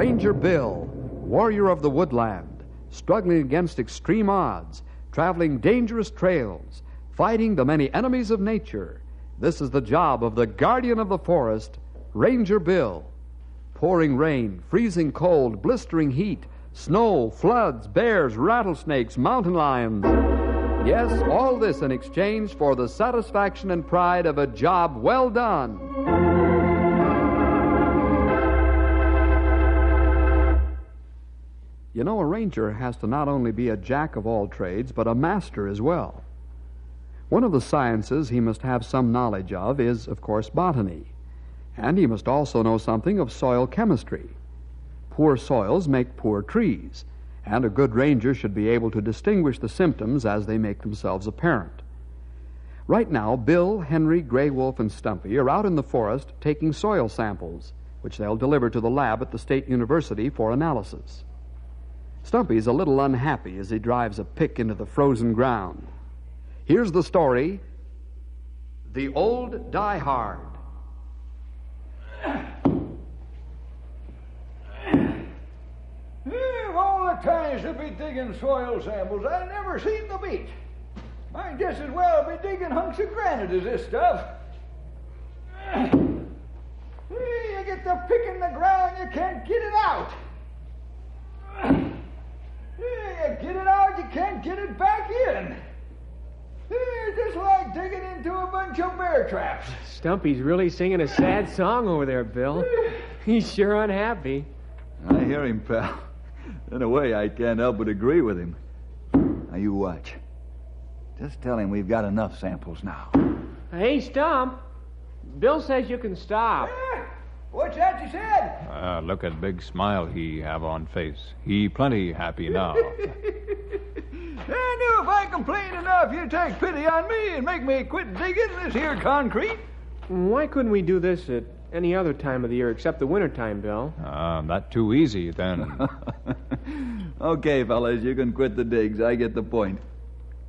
Ranger Bill, warrior of the woodland, struggling against extreme odds, traveling dangerous trails, fighting the many enemies of nature. This is the job of the guardian of the forest, Ranger Bill. Pouring rain, freezing cold, blistering heat, snow, floods, bears, rattlesnakes, mountain lions. Yes, all this in exchange for the satisfaction and pride of a job well done. You know, a ranger has to not only be a jack of all trades, but a master as well. One of the sciences he must have some knowledge of is, of course, botany. And he must also know something of soil chemistry. Poor soils make poor trees, and a good ranger should be able to distinguish the symptoms as they make themselves apparent. Right now, Bill, Henry, Gray Wolf, and Stumpy are out in the forest taking soil samples, which they'll deliver to the lab at the State University for analysis. Stumpy's a little unhappy as he drives a pick into the frozen ground. Here's the story, The Old Diehard. Of all the times to be digging soil samples, I never seen the beat. I just as well be digging hunks of granite as this stuff. You get the pick in the ground, you can't get it out. You get it out, you can't get it back in. Just like digging into a bunch of bear traps. Stumpy's really singing a sad song over there, Bill. He's sure unhappy. I hear him, pal. In a way, I can't help but agree with him. Now, you watch. Just tell him we've got enough samples now. Hey, Stump. Bill says you can stop. What's that you said? Look at big smile he have on face. He plenty happy now. I knew if I complained enough, you'd take pity on me and make me quit digging this here concrete. Why couldn't we do this at any other time of the year except the wintertime, Bill? Not too easy, then. Okay, fellas, you can quit the digs. I get the point.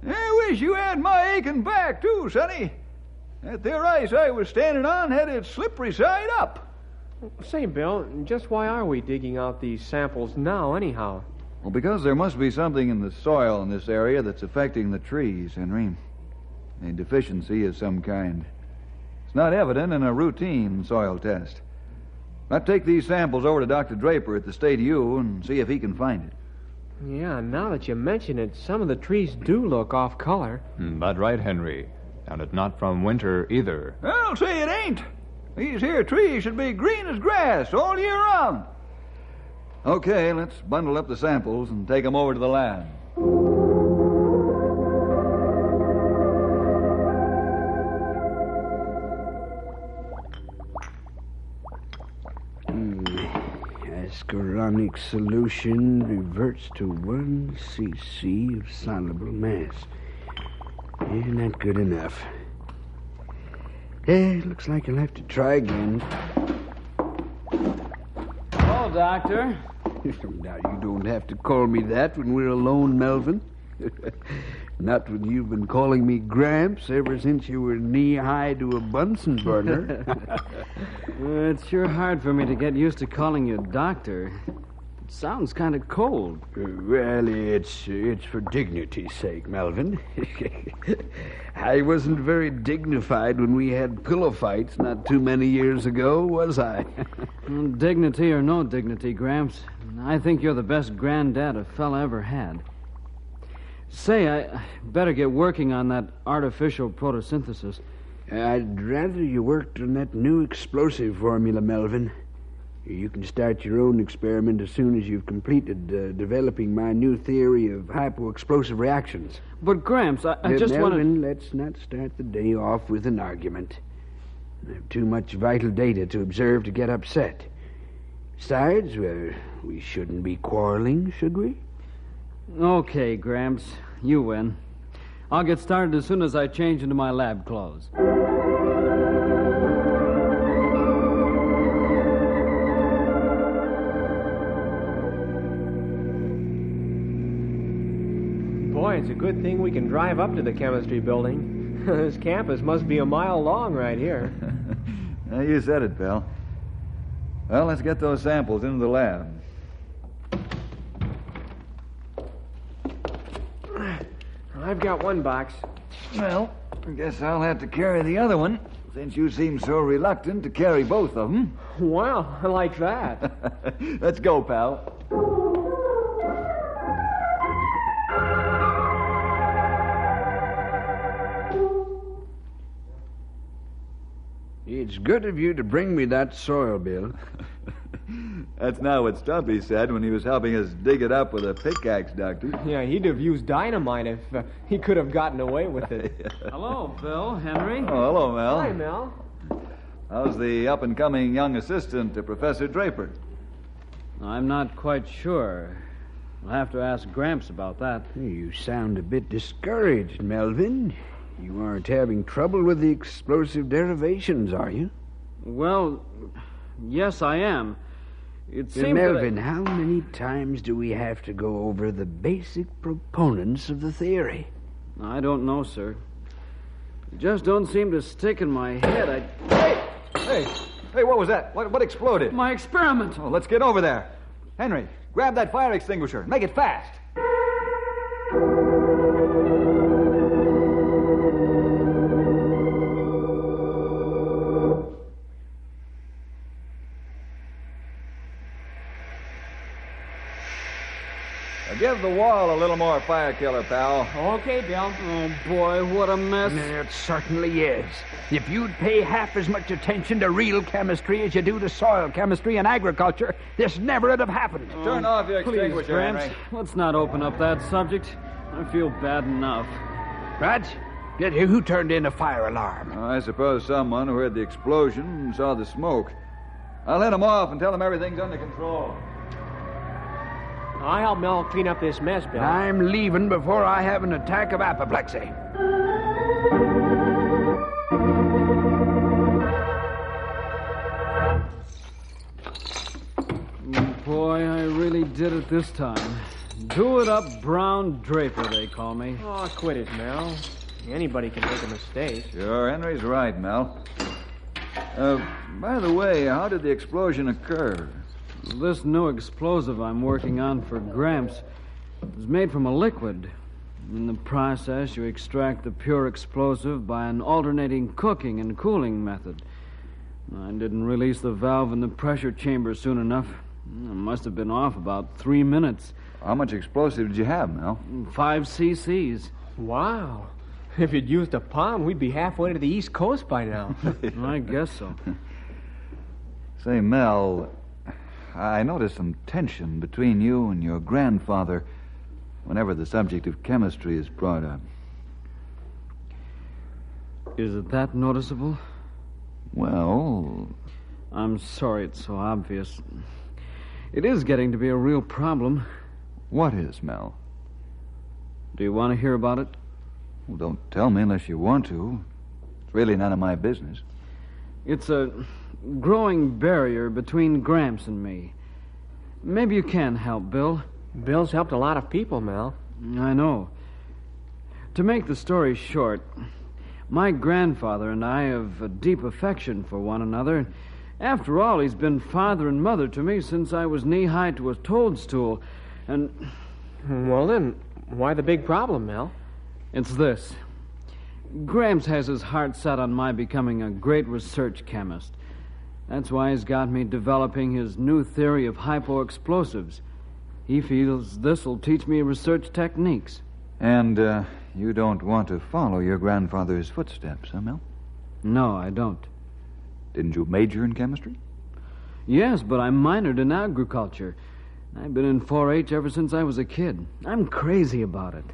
I wish you had my aching back, too, Sonny. That there ice I was standing on had its slippery side up. Say, Bill, just why are we digging out these samples now, anyhow? Well, because there must be something in the soil in this area that's affecting the trees, Henry. A deficiency of some kind. It's not evident in a routine soil test. I'll take these samples over to Dr. Draper at the State U and see if he can find it. Yeah, now that you mention it, some of the trees do look off color. That right, Henry. And it's not from winter either. I'll say it ain't. These here trees should be green as grass all year round. Okay, let's bundle up the samples and take them over to the lab. Ascoronic solution reverts to 1 cc of soluble mass. Not good enough. Looks like I'll have to try again. Hello, Doctor. Now, you don't have to call me that when we're alone, Melvin. Not when you've been calling me Gramps ever since you were knee-high to a Bunsen burner. It's sure hard for me to get used to calling you Doctor. It sounds kind of cold. Well, it's for dignity's sake, Melvin. I wasn't very dignified when we had pillow fights not too many years ago, was I? Well, dignity or no dignity, Gramps, I think you're the best granddad a fella ever had. Say, I better get working on that artificial photosynthesis. I'd rather you worked on that new explosive formula, Melvin. You can start your own experiment as soon as you've completed developing my new theory of hypo-explosive reactions. But, Gramps, I just want to... Melvin, let's not start the day off with an argument. I have too much vital data to observe to get upset. Besides, we shouldn't be quarreling, should we? Okay, Gramps, you win. I'll get started as soon as I change into my lab clothes. Boy, it's a good thing we can drive up to the chemistry building. This campus must be a mile long right here. You said it, pal. Well, let's get those samples into the lab. I've got one box. Well, I guess I'll have to carry the other one, since you seem so reluctant to carry both of them. Well, I like that. Let's go, pal. It's good of you to bring me that soil, Bill. That's not what Stumpy said when he was helping us dig it up with a pickaxe, Doctor. Yeah, he'd have used dynamite if he could have gotten away with it. Hello, Bill, Henry. Oh, hello, Mel. Hi, Mel. How's the up-and-coming young assistant to Professor Draper? I'm not quite sure. I'll have to ask Gramps about that. You sound a bit discouraged, Melvin. You aren't having trouble with the explosive derivations, are you? Well, yes, I am. It seems Melvin, how many times do we have to go over the basic proponents of the theory? I don't know, sir. It just don't seem to stick in my head. Hey, what was that? What exploded? My experiment! Oh, let's get over there. Henry, grab that fire extinguisher. Make it fast. Give the wall a little more fire killer, pal. Okay, Bill. Oh, boy, what a mess. It certainly is. If you'd pay half as much attention to real chemistry as you do to soil chemistry and agriculture, this never would have happened. Turn off your Please, extinguisher, Gramps, Henry. let's not open up that subject. I feel bad enough. Raj, who turned in a fire alarm? I suppose someone who heard the explosion and saw the smoke. I'll let him off and tell him everything's under control. I'll help Mel clean up this mess, Bill. I'm leaving before I have an attack of apoplexy. Boy, I really did it this time. Do it up, Brown Draper, they call me. Oh, quit it, Mel. Anybody can make a mistake. Sure, Henry's right, Mel. By the way, how did the explosion occur? This new explosive I'm working on for Gramps is made from a liquid. In the process, you extract the pure explosive by an alternating cooking and cooling method. I didn't release the valve in the pressure chamber soon enough. I must have been off about 3 minutes. How much explosive did you have, Mel? 5 cc's. Wow. If you'd used a pound, we'd be halfway to the East Coast by now. I guess so. Say, Mel, I noticed some tension between you and your grandfather whenever the subject of chemistry is brought up. Is it that noticeable? Well, I'm sorry it's so obvious. It is getting to be a real problem. what is, Mel? Do you want to hear about it? Well, don't tell me unless you want to. It's really none of my business. It's a growing barrier between Gramps and me. Maybe you can help, Bill. Bill's helped a lot of people, Mel. I know. To make the story short, my grandfather and I have a deep affection for one another. After all, he's been father and mother to me since I was knee-high to a toadstool. And Well, then, why the big problem, Mel? it's this. Gramps has his heart set on my becoming a great research chemist. That's why he's got me developing his new theory of hypoexplosives. He feels this'll teach me research techniques. And you don't want to follow your grandfather's footsteps, huh, Mel? No, I don't. Didn't you major in chemistry? Yes, but I minored in agriculture. I've been in 4-H ever since I was a kid. I'm crazy about it.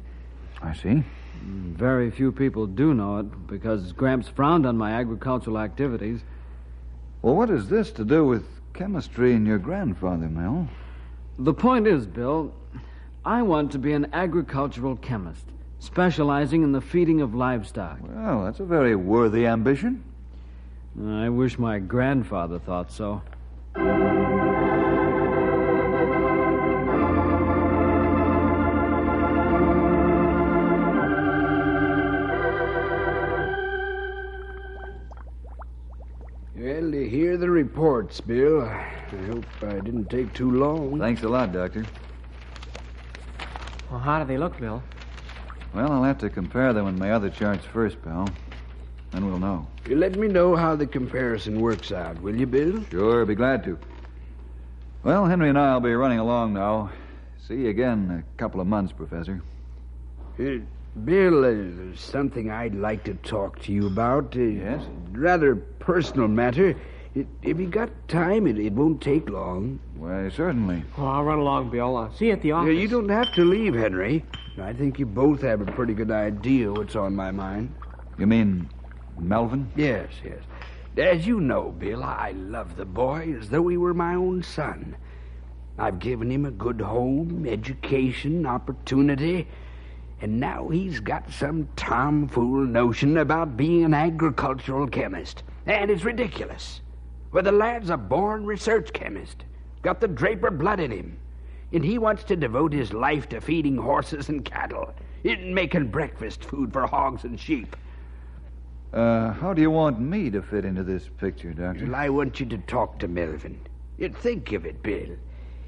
I see. Very few people do know it because Gramps frowned on my agricultural activities. Well, what has this to do with chemistry and your grandfather, Mel? The point is, Bill, I want to be an agricultural chemist, specializing in the feeding of livestock. Well, that's a very worthy ambition. I wish my grandfather thought so. Well, to hear the reports, Bill. I hope I didn't take too long. Thanks a lot, Doctor. Well, how do they look, Bill? Well, I'll have to compare them with my other charts first, pal. Then we'll know. You let me know how the comparison works out, will you, Bill? Sure, be glad to. Well, Henry and I'll be running along now. See you again in a couple of months, Professor. Bill, there's something I'd like to talk to you about. Yes? Rather personal matter. If you got time, it won't take long. Why, certainly. Oh, I'll run along, Bill. See you at the office. You don't have to leave, Henry. I think you both have a pretty good idea what's on my mind. You mean Melvin? Yes. As you know, Bill, I love the boy as though he were my own son. I've given him a good home, education, opportunity, and now he's got some tomfool notion about being an agricultural chemist. And it's ridiculous. Well, the lad's a born research chemist. Got the Draper blood in him. And he wants to devote his life to feeding horses and cattle, and making breakfast food for hogs and sheep. How do you want me to fit into this picture, Doctor? Well, I want you to talk to Melvin. Think of it, Bill.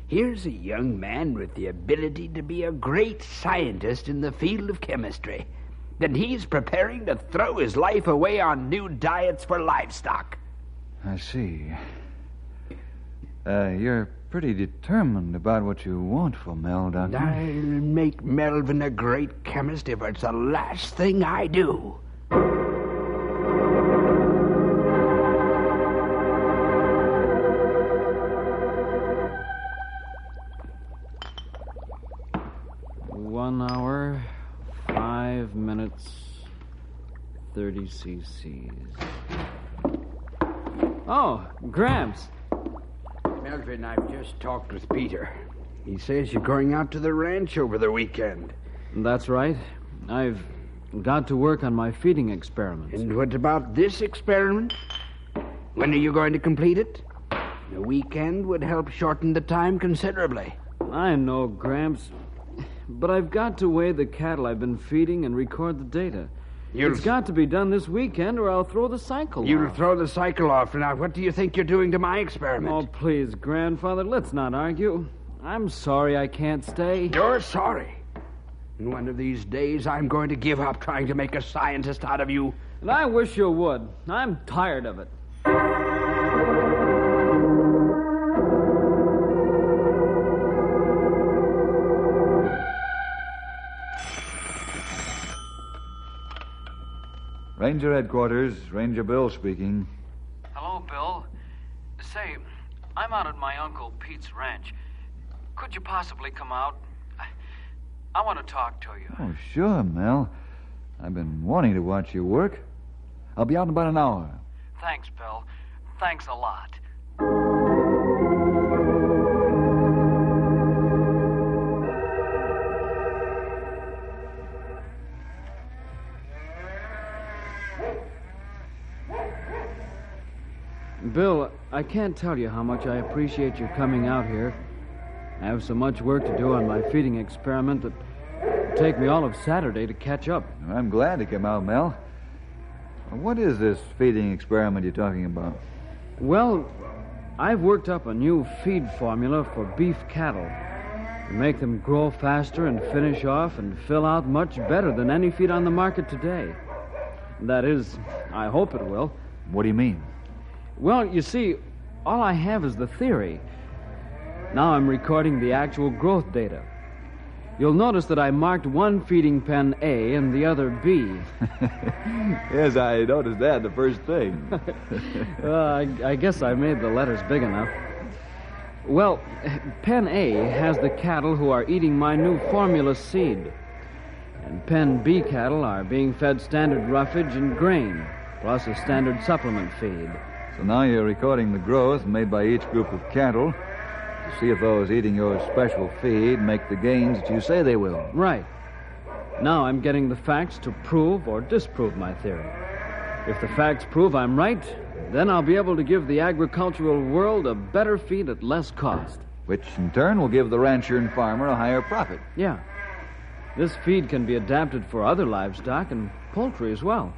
Here's a young man with the ability to be a great scientist in the field of chemistry. And he's preparing to throw his life away on new diets for livestock. I see. You're pretty determined about what you want for Mel, Doctor. I'll make Melvin a great chemist if it's the last thing I do. One hour, 5 minutes, 30 cc's. Oh, Gramps. Melvin, I've just talked with Peter. He says you're going out to the ranch over the weekend. That's right. I've got to work on my feeding experiments. And what about this experiment? When are you going to complete it? The weekend would help shorten the time considerably. I know, Gramps. But I've got to weigh the cattle I've been feeding and record the data. It's got to be done this weekend or I'll throw the cycle You'll off. throw the cycle off. Now, what do you think you're doing to my experiment? Oh, please, Grandfather, let's not argue. I'm sorry I can't stay. You're sorry. And one of these days, I'm going to give up trying to make a scientist out of you. And I wish you would. I'm tired of it. Ranger Headquarters, Ranger Bill speaking. Hello, Bill. Say, I'm out at my Uncle Pete's ranch. Could you possibly come out? I want to talk to you. Oh, sure, Mel. I've been wanting to watch you work. I'll be out in about an hour. Thanks, Bill. Thanks a lot. Bill, I can't tell you how much I appreciate your coming out here. I have so much work to do on my feeding experiment that it'll take me all of Saturday to catch up. I'm glad to come out, Mel. What is this feeding experiment you're talking about? Well, I've worked up a new feed formula for beef cattle to make them grow faster and finish off and fill out much better than any feed on the market today. That is, I hope it will. What do you mean? Well, you see, all I have is the theory. Now I'm recording the actual growth data. You'll notice that I marked one feeding pen A and the other B. Yes, I noticed that the first thing. I guess I made the letters big enough. Well, pen A has the cattle who are eating my new formula seed. And pen B cattle are being fed standard roughage and grain, plus a standard supplement feed. So now you're recording the growth made by each group of cattle to see if those eating your special feed make the gains that you say they will. Right. Now I'm getting the facts to prove or disprove my theory. If the facts prove I'm right, then I'll be able to give the agricultural world a better feed at less cost. Which in turn will give the rancher and farmer a higher profit. Yeah. This feed can be adapted for other livestock and poultry as well.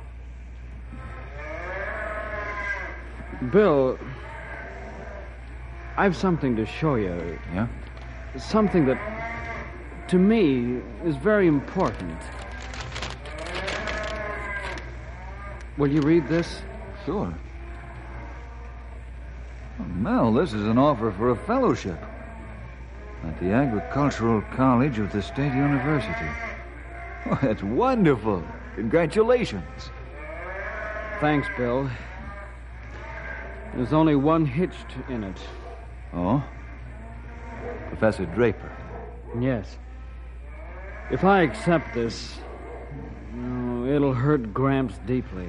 Bill, I've something to show you. Yeah? Something that, to me, is very important. Will you read this? Sure. Oh, Mel, this is an offer for a fellowship at the Agricultural College of the State University. Oh, that's wonderful. Congratulations. Thanks, Bill. There's only one hitch in it. Oh? Professor Draper. Yes. If I accept this, it'll hurt Gramps deeply.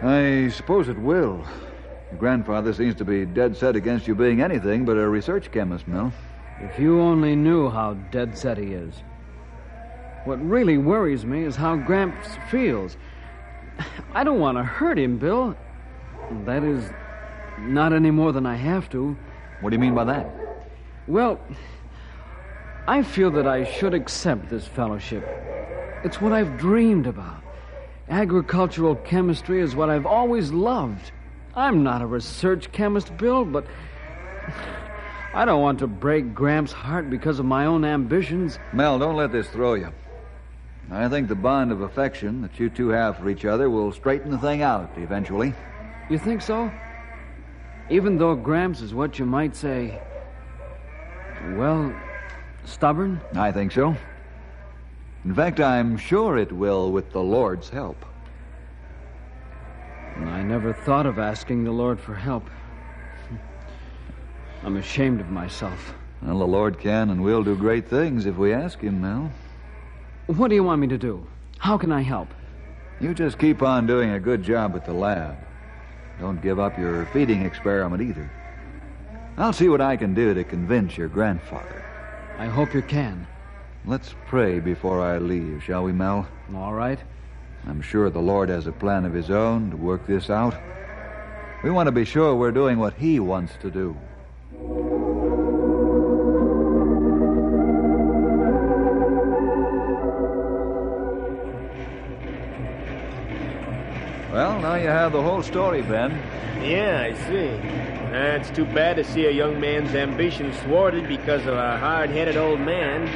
I suppose it will. Your grandfather seems to be dead set against you being anything but a research chemist, Mel. If you only knew how dead set he is. What really worries me is how Gramps feels. I don't want to hurt him, Bill. That is, not any more than I have to. What do you mean by that? Well, I feel that I should accept this fellowship. It's what I've dreamed about. Agricultural chemistry is what I've always loved. I'm not a research chemist, Bill, but I don't want to break Gramps' heart because of my own ambitions. Mel, don't let this throw you. I think the bond of affection that you two have for each other will straighten the thing out eventually. You think so? Even though Gramps is what you might say, well, stubborn? I think so. In fact, I'm sure it will with the Lord's help. I never thought of asking the Lord for help. I'm ashamed of myself. Well, the Lord can and will do great things if we ask Him, Mel. What do you want me to do? How can I help? You just keep on doing a good job at the lab. Don't give up your feeding experiment either. I'll see what I can do to convince your grandfather. I hope you can. Let's pray before I leave, shall we, Mel? All right. I'm sure the Lord has a plan of His own to work this out. We want to be sure we're doing what He wants to do. Well, now you have the whole story, Ben. Yeah, I see. It's too bad to see a young man's ambition thwarted because of a hard-headed old man.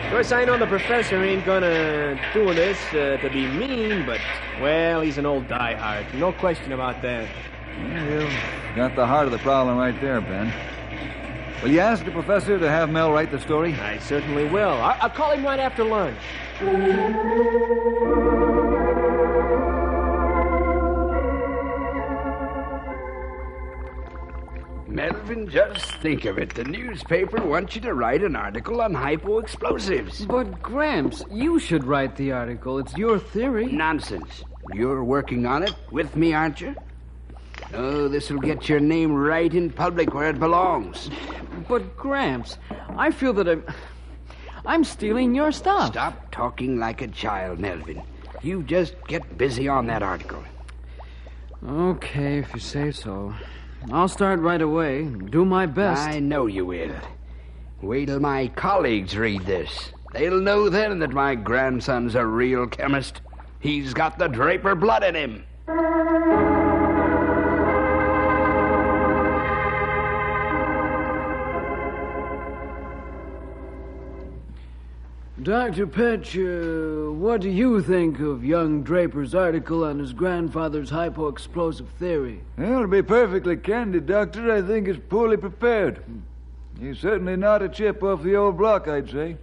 Of course, I know the professor ain't gonna do this to be mean, but, well, he's an old diehard. No question about that. Well, you got the heart of the problem right there, Ben. Will you ask the professor to have Mel write the story? I certainly will. I'll call him right after lunch. Melvin, just think of it. The newspaper wants you to write an article on hypo-explosives. But, Gramps, you should write the article. It's your theory. Nonsense. You're working on it with me, aren't you? Oh, this will get your name right in public where it belongs. But, Gramps, I feel that I'm stealing your stuff. Stop talking like a child, Melvin. You just get busy on that article. Okay, if you say so. I'll start right away. Do my best. I know you will. Wait till my colleagues read this. They'll know then that my grandson's a real chemist. He's got the Draper blood in him. Dr. Petch, what do you think of young Draper's article on his grandfather's hypo-explosive theory? Well, to be perfectly candid, Doctor, I think it's poorly prepared. He's certainly not a chip off the old block, I'd say.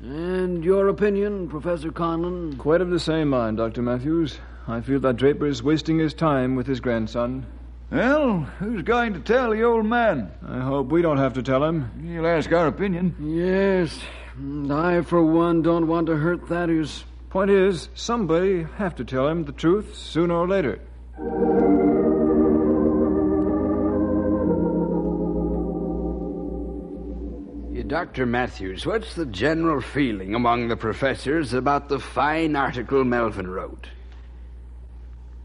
And your opinion, Professor Conlon? Quite of the same mind, Dr. Matthews. I feel that Draper is wasting his time with his grandson. Well, who's going to tell the old man? I hope we don't have to tell him. He'll ask our opinion. Yes. And I, for one, don't want to hurt Thaddeus. Point is, somebody have to tell him the truth sooner or later. Dr. Matthews, what's the general feeling among the professors about the fine article Melvin wrote?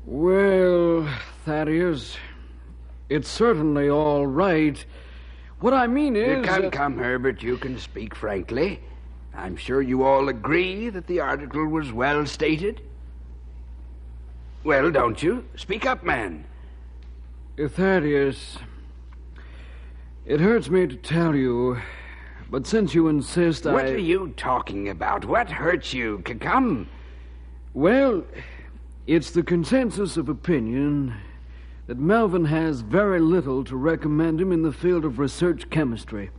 Well, Thaddeus, it's certainly all right. What I mean is... Come, Herbert, you can speak frankly. I'm sure you all agree that the article was well stated. Well, don't you? Speak up, man. Thaddeus, it hurts me to tell you, but since you insist, What are you talking about? What hurts you? Come. Well, It's the consensus of opinion that Melvin has very little to recommend him in the field of research chemistry.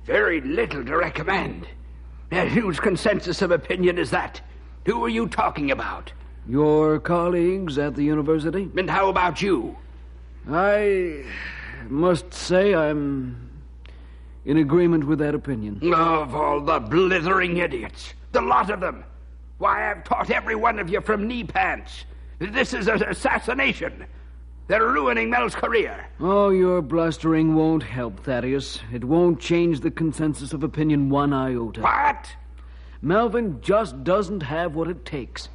Very little to recommend. Whose consensus of opinion is that? Who are you talking about? Your colleagues at the university? And how about you? I must say I'm in agreement with that opinion. Of all the blithering idiots. The lot of them. Why, I've taught every one of you from knee pants. This is an assassination. They're ruining Mel's career. Oh, your blustering won't help, Thaddeus. It won't change the consensus of opinion one iota. What? Melvin just doesn't have what it takes.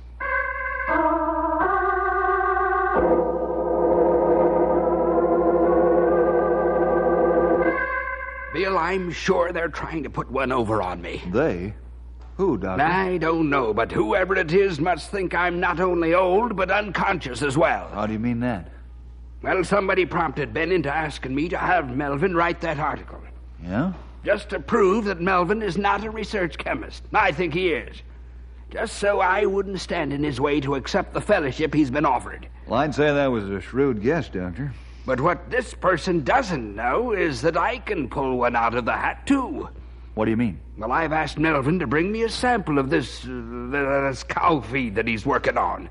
Bill, I'm sure they're trying to put one over on me. They? Who, Doctor? I don't know, but whoever it is must think I'm not only old, but unconscious as well. How do you mean that? Well, somebody prompted Ben into asking me to have Melvin write that article. Yeah? Just to prove that Melvin is not a research chemist. I think he is. Just so I wouldn't stand in his way to accept the fellowship he's been offered. Well, I'd say that was a shrewd guess, Doctor. But what this person doesn't know is that I can pull one out of the hat, too. What do you mean? Well, I've asked Melvin to bring me a sample of this cow feed that he's working on.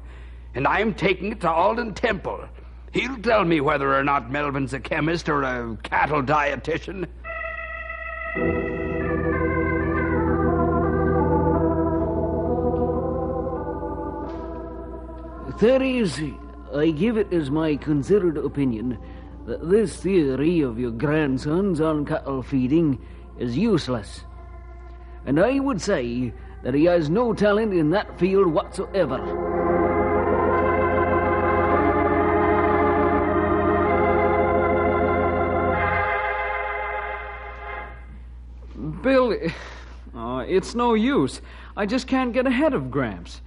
And I'm taking it to Alden Temple. He'll tell me whether or not Melvin's a chemist or a cattle dietitian. Thaddeus, I give it as my considered opinion that this theory of your grandson's on cattle feeding is useless. And I would say that he has no talent in that field whatsoever. Bill, it's no use. I just can't get ahead of Gramps.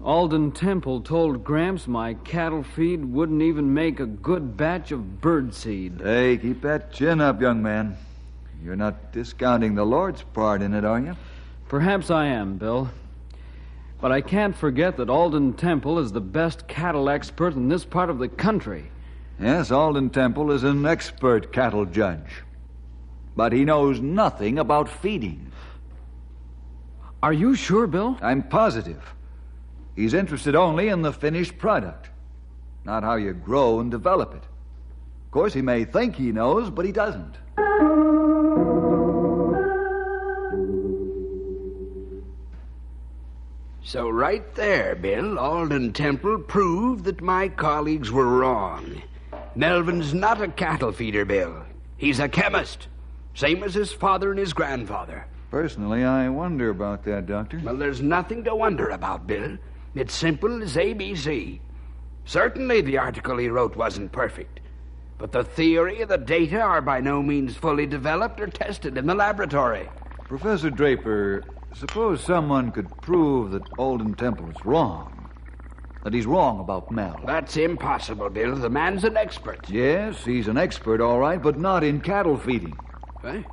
Alden Temple told Gramps my cattle feed wouldn't even make a good batch of birdseed. Hey, keep that chin up, young man. You're not discounting the Lord's part in it, are you? Perhaps I am, Bill. But I can't forget that Alden Temple is the best cattle expert in this part of the country. Yes, Alden Temple is an expert cattle judge. But he knows nothing about feeding. Are you sure, Bill? I'm positive. He's interested only in the finished product, not how you grow and develop it. Of course, he may think he knows, but he doesn't. So right there, Bill, Alden Temple proved that my colleagues were wrong. Melvin's not a cattle feeder, Bill. He's a chemist, same as his father and his grandfather. Personally, I wonder about that, Doctor. Well, there's nothing to wonder about, Bill. It's simple as ABC. Certainly the article he wrote wasn't perfect, but the theory and the data are by no means fully developed or tested in the laboratory. Professor Draper, suppose someone could prove that Alden Temple is wrong, that he's wrong about Mel. That's impossible, Bill. The man's an expert. Yes, he's an expert, all right, but not in cattle feeding. What?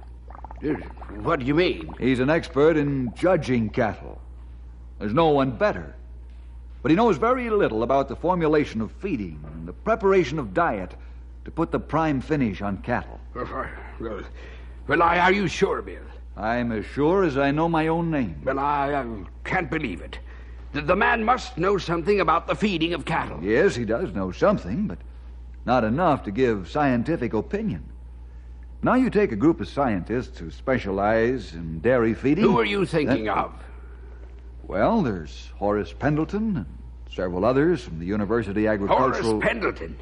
What do you mean? He's an expert in judging cattle. There's no one better. But he knows very little about the formulation of feeding and the preparation of diet to put the prime finish on cattle. Well, are you sure, Bill? I'm as sure as I know my own name. Well, I can't believe it. The man must know something about the feeding of cattle. Yes, he does know something, but not enough to give scientific opinion. Now you take a group of scientists who specialize in dairy feeding. Who are you thinking of? Well, there's Horace Pendleton and several others from the University Agricultural... Horace Pendleton?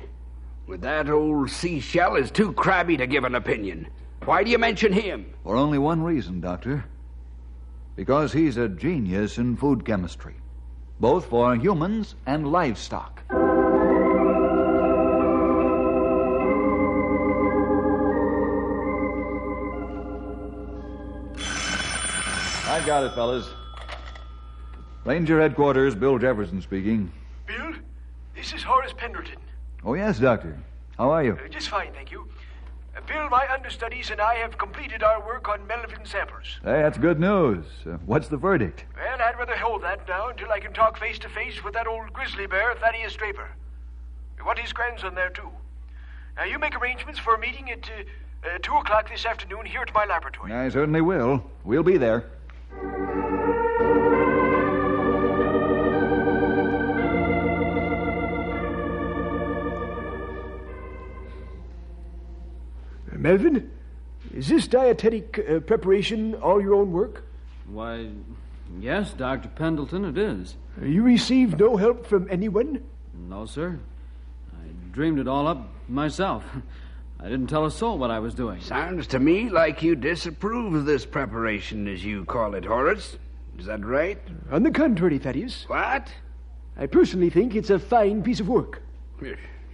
Well, that old seashell is too crabby to give an opinion. Why do you mention him? For only one reason, Doctor. Because he's a genius in food chemistry, both for humans and livestock. I got it, fellas. Ranger Headquarters, Bill Jefferson speaking. Bill, this is Horace Pendleton. Oh, yes, Doctor. How are you? Just fine, thank you. Bill, my understudies and I have completed our work on Melvin samples. Hey, that's good news. What's the verdict? Well, I'd rather hold that now until I can talk face-to-face with that old grizzly bear, Thaddeus Draper. We want his grandson there, too. Now, you make arrangements for a meeting at 2 o'clock this afternoon here at my laboratory. I certainly will. We'll be there. Melvin, is this dietetic preparation all your own work? Why, yes, Dr. Pendleton, it is. You received no help from anyone? No, sir. I dreamed it all up myself. I didn't tell a soul what I was doing. Sounds to me like you disapprove of this preparation, as you call it, Horace. Is that right? On the contrary, Thaddeus. What? I personally think it's a fine piece of work.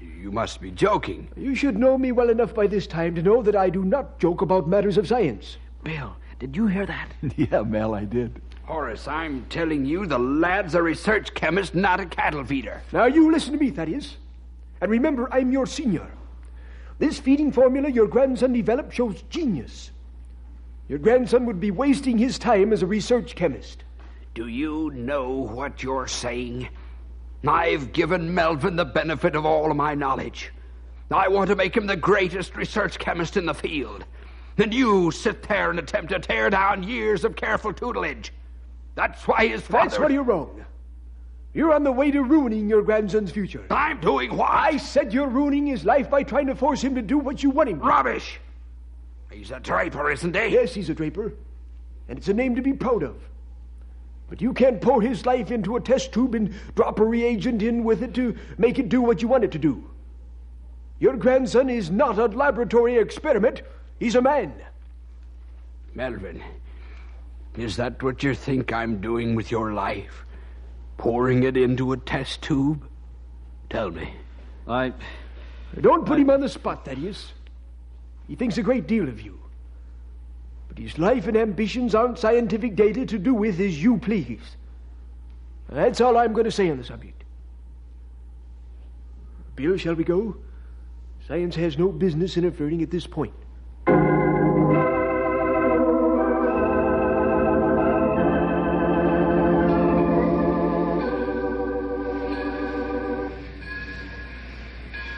You must be joking. You should know me well enough by this time to know that I do not joke about matters of science. Bill, did you hear that? Yeah, Mel, I did. Horace, I'm telling you, the lad's a research chemist, not a cattle feeder. Now, you listen to me, Thaddeus. And remember, I'm your senior. This feeding formula your grandson developed shows genius. Your grandson would be wasting his time as a research chemist. Do you know what you're saying? I've given Melvin the benefit of all of my knowledge. I want to make him the greatest research chemist in the field. And you sit there and attempt to tear down years of careful tutelage. That's why his father... That's where you're wrong. You're on the way to ruining your grandson's future. I'm doing what? I said you're ruining his life by trying to force him to do what you want him to. Rubbish! He's a draper, isn't he? Yes, he's a draper. And it's a name to be proud of. But you can't pour his life into a test tube and drop a reagent in with it to make it do what you want it to do. Your grandson is not a laboratory experiment. He's a man. Melvin, is that what you think I'm doing with your life? Pouring it into a test tube? Tell me. Don't put him on the spot, Thaddeus. He thinks a great deal of you. But his life and ambitions aren't scientific data to do with as you please. That's all I'm going to say on the subject. Bill, shall we go? Science has no business interfering at this point.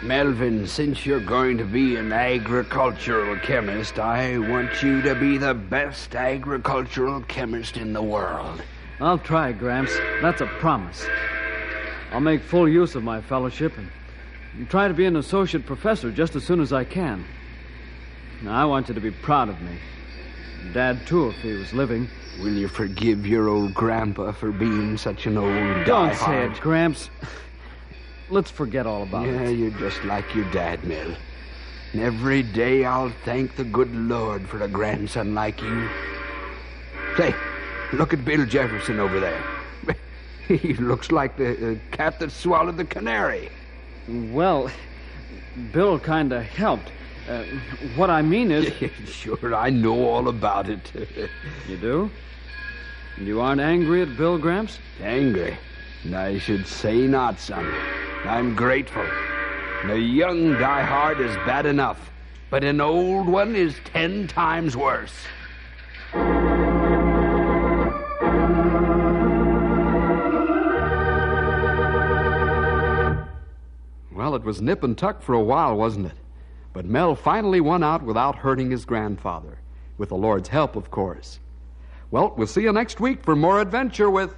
Melvin, since you're going to be an agricultural chemist, I want you to be the best agricultural chemist in the world. I'll try, Gramps. That's a promise. I'll make full use of my fellowship and try to be an associate professor just as soon as I can. Now, I want you to be proud of me. Dad, too, if he was living. Will you forgive your old grandpa for being such an old Don't say diehard? it, Gramps. Let's forget all about it. Yeah, you're just like your dad, Mel. And every day I'll thank the good Lord for a grandson like you. Say, look at Bill Jefferson over there. He looks like the cat that swallowed the canary. Well, Bill kind of helped. What I mean is... Sure, I know all about it. You do? You aren't angry at Bill, Gramps? Angry? I should say not, son. I'm grateful. A young diehard is bad enough, but an old one is 10 times worse. Well, it was nip and tuck for a while, wasn't it? But Mel finally won out without hurting his grandfather. With the Lord's help, of course. Well, we'll see you next week for more adventure with